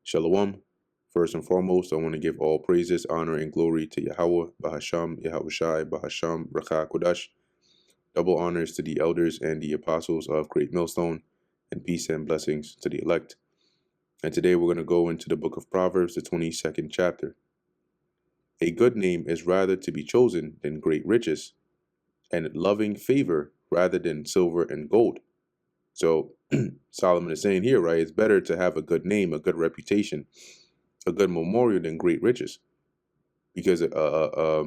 Shalom. First and foremost, I want to give all praises, honor, and glory to Yahweh, Bahasham, Yahushai, Bahasham, Rakha Kodash. Double honors to the elders and the apostles of Great Millstone, and peace and blessings to the elect. And today we're going to go into the book of Proverbs, the 22nd chapter. A good name is rather to be chosen than great riches, and loving favor rather than silver and gold. So Solomon is saying here, right, it's better to have a good name, a good reputation, a good memorial than great riches, because a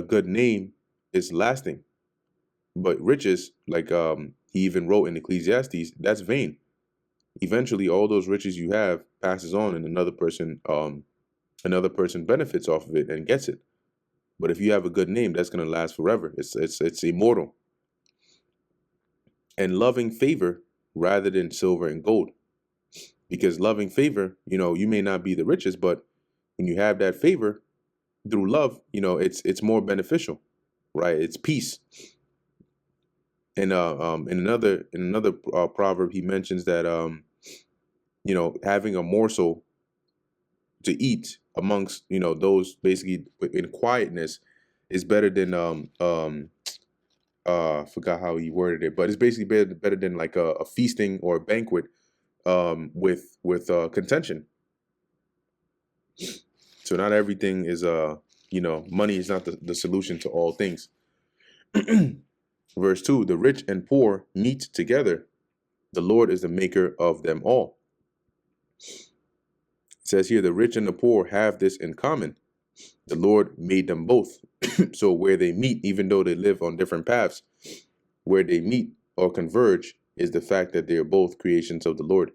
good name is lasting. But riches, like he even wrote in Ecclesiastes, that's vain. Eventually, all those riches you have passes on, and another person benefits off of it and gets it. But if you have a good name, that's going to last forever. It's immortal. And loving favor rather than silver and gold, because loving favor, you may not be the richest, but when you have that favor through love, it's more beneficial, right? It's peace. And in another proverb, he mentions that having a morsel to eat amongst those basically in quietness is better than I forgot how he worded it, but it's basically better than like a feasting or a banquet with contention. So not everything is money is not the solution to all things. Verse 2, the rich and poor meet together. The Lord is the maker of them all. It says here, the rich and the poor have this in common. The Lord made them both. So where they meet, even though they live on different paths, where they meet or converge is the fact that they are both creations of the Lord.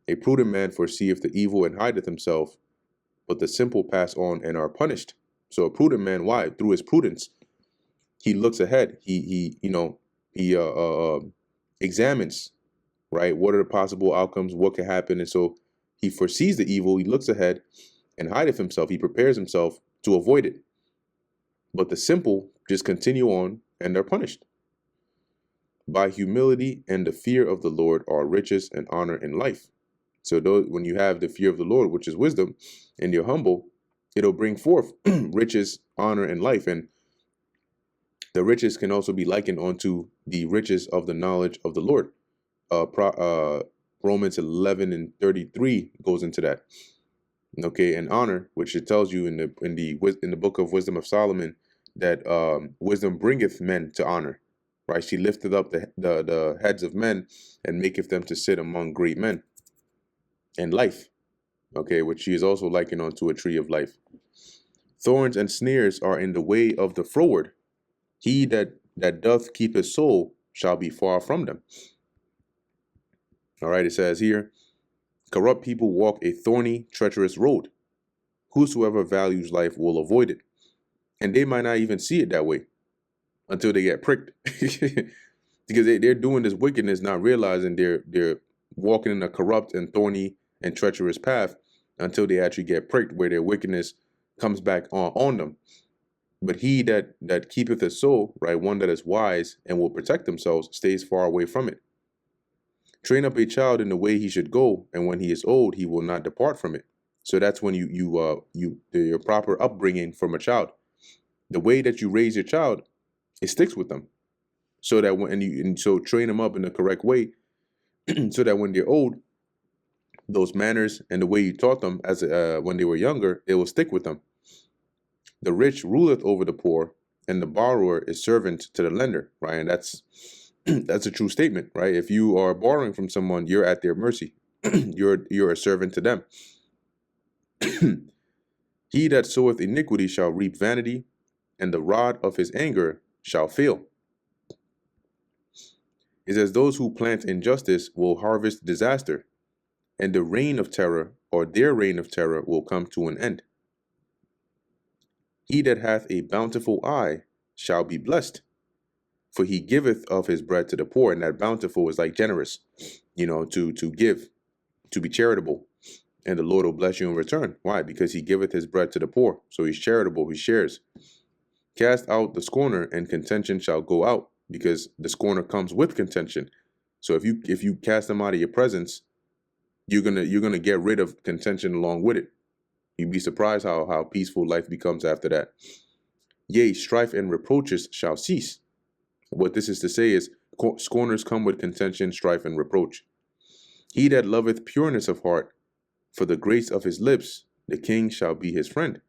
A prudent man foreseeth the evil and hideth himself, but the simple pass on and are punished. So a prudent man, why? Through his prudence, he looks ahead. He examines, right? What are the possible outcomes? What can happen? And so he foresees the evil. He looks ahead and hideth himself. He prepares himself to avoid it. But the simple just continue on and are punished. By humility and the fear of the Lord are riches and honor in life. So when you have the fear of the Lord, which is wisdom, and you're humble, it'll bring forth riches, honor, and life. And the riches can also be likened onto the riches of the knowledge of the Lord. Romans 11:33 goes into that. Okay, and honor, which it tells you in the book of Wisdom of Solomon that wisdom bringeth men to honor. Right, she lifted up the heads of men and maketh them to sit among great men. And life, okay, which she is also likened unto a tree of life. Thorns and snares are in the way of the froward. He that doth keep his soul shall be far from them. All right, it says here, corrupt people walk a thorny, treacherous road. Whosoever values life will avoid it. And they might not even see it that way until they get pricked. Because they're doing this wickedness, not realizing they're walking in a corrupt and thorny and treacherous path until they actually get pricked, where their wickedness comes back on them. But he that keepeth his soul, right, one that is wise and will protect themselves, stays far away from it. Train up a child in the way he should go, and when he is old, he will not depart from it. So that's when your proper upbringing from a child. The way that you raise your child, it sticks with them. So that so train them up in the correct way, so that when they're old, those manners and the way you taught them as when they were younger, it will stick with them. The rich ruleth over the poor, and the borrower is servant to the lender. Right, and that's a true statement, right? If you are borrowing from someone, you're at their mercy. you're a servant to them. He that soweth iniquity shall reap vanity, and the rod of his anger shall fail. It says those who plant injustice will harvest disaster, and the reign of terror, or their reign of terror, will come to an end. He that hath a bountiful eye shall be blessed, for he giveth of his bread to the poor. And that bountiful is like generous, to give, to be charitable. And the Lord will bless you in return. Why? Because he giveth his bread to the poor. So he's charitable, he shares. Cast out the scorner, and contention shall go out, because the scorner comes with contention. So if you cast them out of your presence, you're gonna get rid of contention along with it. You'd be surprised how peaceful life becomes after that. Yea, strife and reproaches shall cease. What this is to say is, scorners come with contention, strife, and reproach. He that loveth pureness of heart, for the grace of his lips, the king shall be his friend.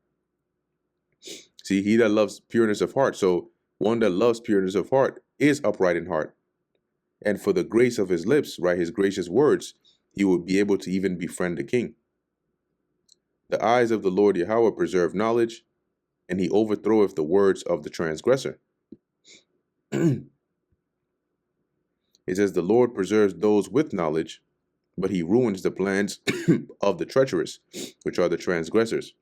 See, he that loves pureness of heart. So one that loves pureness of heart is upright in heart. And for the grace of his lips, right, his gracious words, he will be able to even befriend the king. The eyes of the Lord Yahweh preserve knowledge, and he overthroweth the words of the transgressor. It says, the Lord preserves those with knowledge, but he ruins the plans of the treacherous, which are the transgressors.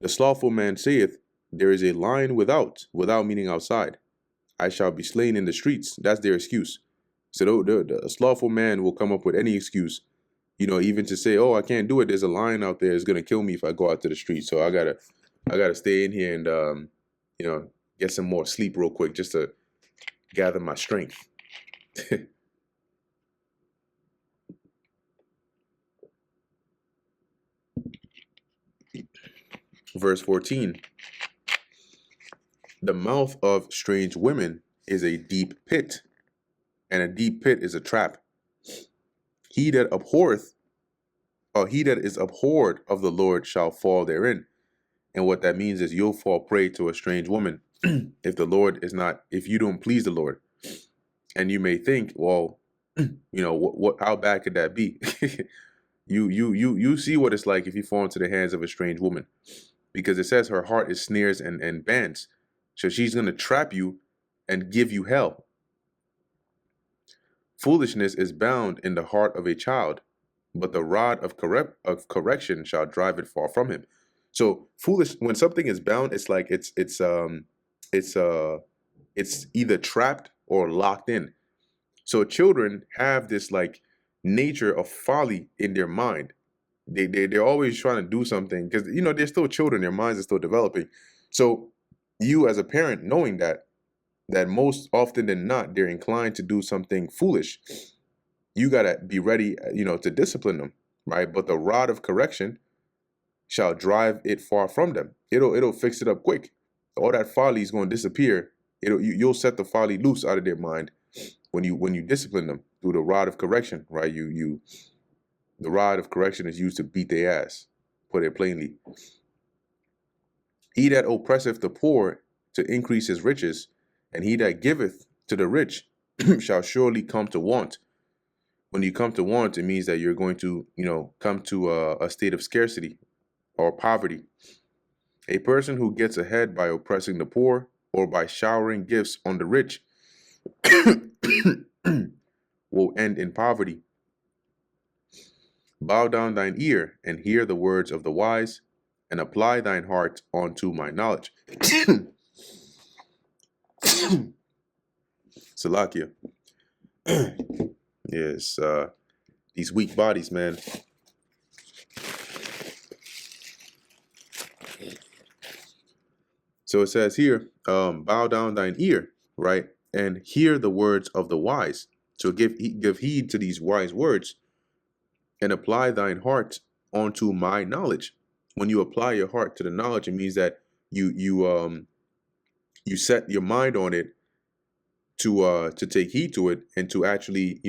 The slothful man saith, there is a lion without meaning outside. I shall be slain in the streets. That's their excuse. So the slothful man will come up with any excuse, even to say, oh, I can't do it. There's a lion out there. It's going to kill me if I go out to the street. So I gotta stay in here and, get some more sleep real quick just to gather my strength. Verse 14. The mouth of strange women is a deep pit, and a deep pit is a trap. He that is abhorred of the Lord shall fall therein. And what that means is you'll fall prey to a strange woman if you don't please the Lord. And you may think, well, how bad could that be? You see what it's like if you fall into the hands of a strange woman, because it says her heart is snares and bands. So she's going to trap you and give you hell. Foolishness is bound in the heart of a child, but the rod of correction shall drive it far from him. So when something is bound, it's like it's either trapped or locked in. So children have this like nature of folly in their mind. They're always trying to do something because they're still children. Their minds are still developing. So you as a parent, knowing that most often than not they're inclined to do something foolish, you gotta be ready, to discipline them, right? But the rod of correction shall drive it far from them. It'll fix it up quick. All that folly is going to disappear. You'll set the folly loose out of their mind when you discipline them through the rod of correction, right? The rod of correction is used to beat their ass, put it plainly. He that oppresseth the poor to increase his riches, and he that giveth to the rich shall surely come to want. When you come to want, it means that you're going to, come to a state of scarcity or poverty. A person who gets ahead by oppressing the poor or by showering gifts on the rich will end in poverty. Bow down thine ear and hear the words of the wise, and apply thine heart unto my knowledge. Salakia. Yes, these weak bodies, man. So it says here, bow down thine ear, right, and hear the words of the wise. So give heed to these wise words, and apply thine heart unto my knowledge. When you apply your heart to the knowledge, it means that you set your mind on it to take heed to it and to actually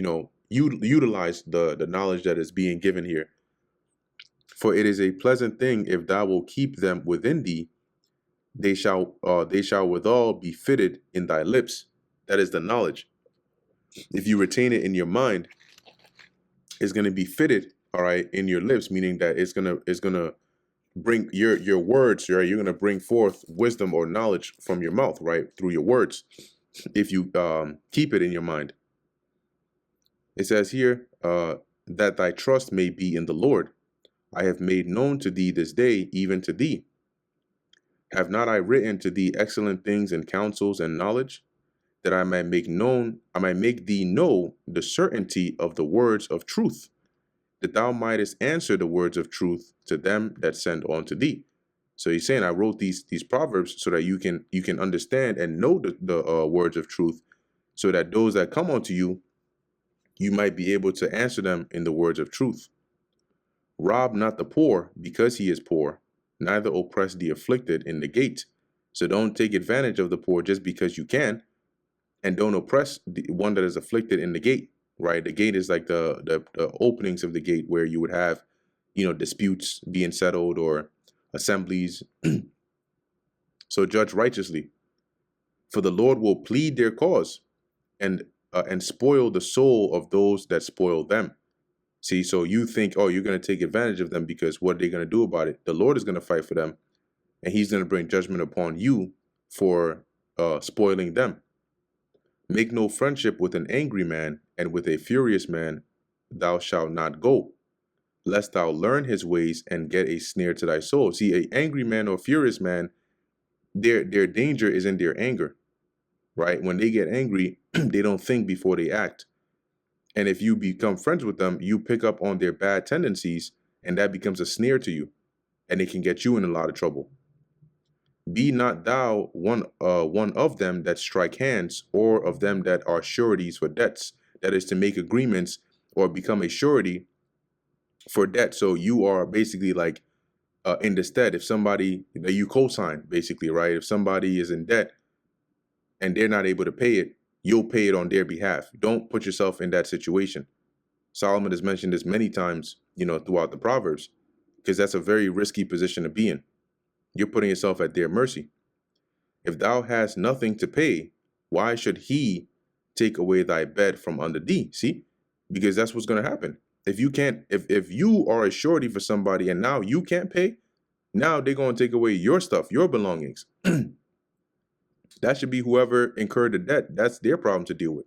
utilize the knowledge that is being given here. For it is a pleasant thing if thou wilt keep them within thee. They shall withal be fitted in thy lips. That is the knowledge. If you retain it in your mind, it's going to be fitted, all right, in your lips, meaning that it's gonna bring your words, right? You're gonna bring forth wisdom or knowledge from your mouth, right, through your words, if you keep it in your mind. It says here, that thy trust may be in the Lord. I have made known to thee this day, even to thee. Have not I written to thee excellent things and counsels and knowledge, that I might make thee know the certainty of the words of truth, that thou mightest answer the words of truth to them that send on to thee. So he's saying, I wrote these proverbs so that you can understand and know the words of truth, so that those that come unto you, you might be able to answer them in the words of truth. Rob not the poor because he is poor, neither oppress the afflicted in the gate. So don't take advantage of the poor just because you can, and don't oppress the one that is afflicted in the gate, right? The gate is like the openings of the gate where you would have, disputes being settled or assemblies. So judge righteously, for the Lord will plead their cause and spoil the soul of those that spoil them. See, so you think, oh, you're going to take advantage of them because what are they going to do about it? The Lord is going to fight for them, and he's going to bring judgment upon you for spoiling them. Make no friendship with an angry man, and with a furious man thou shalt not go, lest thou learn his ways and get a snare to thy soul. See, an angry man or furious man, their danger is in their anger, right? When they get angry, they don't think before they act. And if you become friends with them, you pick up on their bad tendencies, and that becomes a snare to you, and it can get you in a lot of trouble. Be not thou one of them that strike hands, or of them that are sureties for debts. That is to make agreements or become a surety for debt. So you are basically like in the stead. If somebody you co-sign, basically, right? If somebody is in debt and they're not able to pay it, you'll pay it on their behalf. Don't put yourself in that situation. Solomon has mentioned this many times, throughout the Proverbs, because that's a very risky position to be in. You're putting yourself at their mercy. If thou hast nothing to pay, why should he take away thy bed from under thee? See, because that's what's going to happen. If you can't, if you are a surety for somebody and now you can't pay, now they're going to take away your stuff, your belongings. That should be whoever incurred the debt. That's their problem to deal with.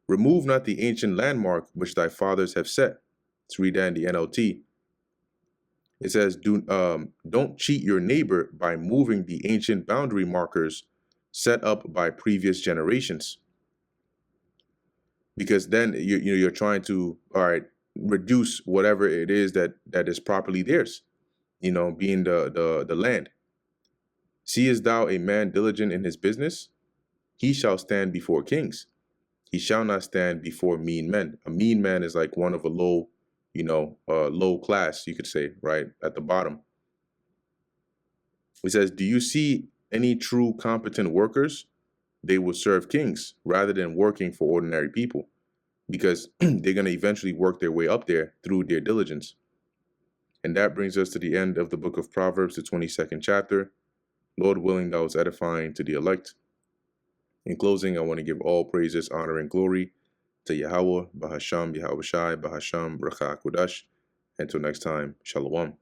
Remove not the ancient landmark which thy fathers have set. Let's read that in the NLT. It says, don't cheat your neighbor by moving the ancient boundary markers set up by previous generations. Because then you're trying to, all right, reduce whatever it is that is properly theirs, being the land. Seest thou a man diligent in his business? He shall stand before kings. He shall not stand before mean men. A mean man is like one of a low, low class, you could say, right, at the bottom. It says, do you see any true competent workers? They will serve kings rather than working for ordinary people, because they're going to eventually work their way up there through their diligence. And that brings us to the end of the book of Proverbs, the 22nd chapter. Lord willing, that was edifying to the elect. In closing, I want to give all praises, honor, and glory to Yahweh, Bahasham, Yahweh Shai, Bahasham, Bracha Kodash. Until next time, Shalom.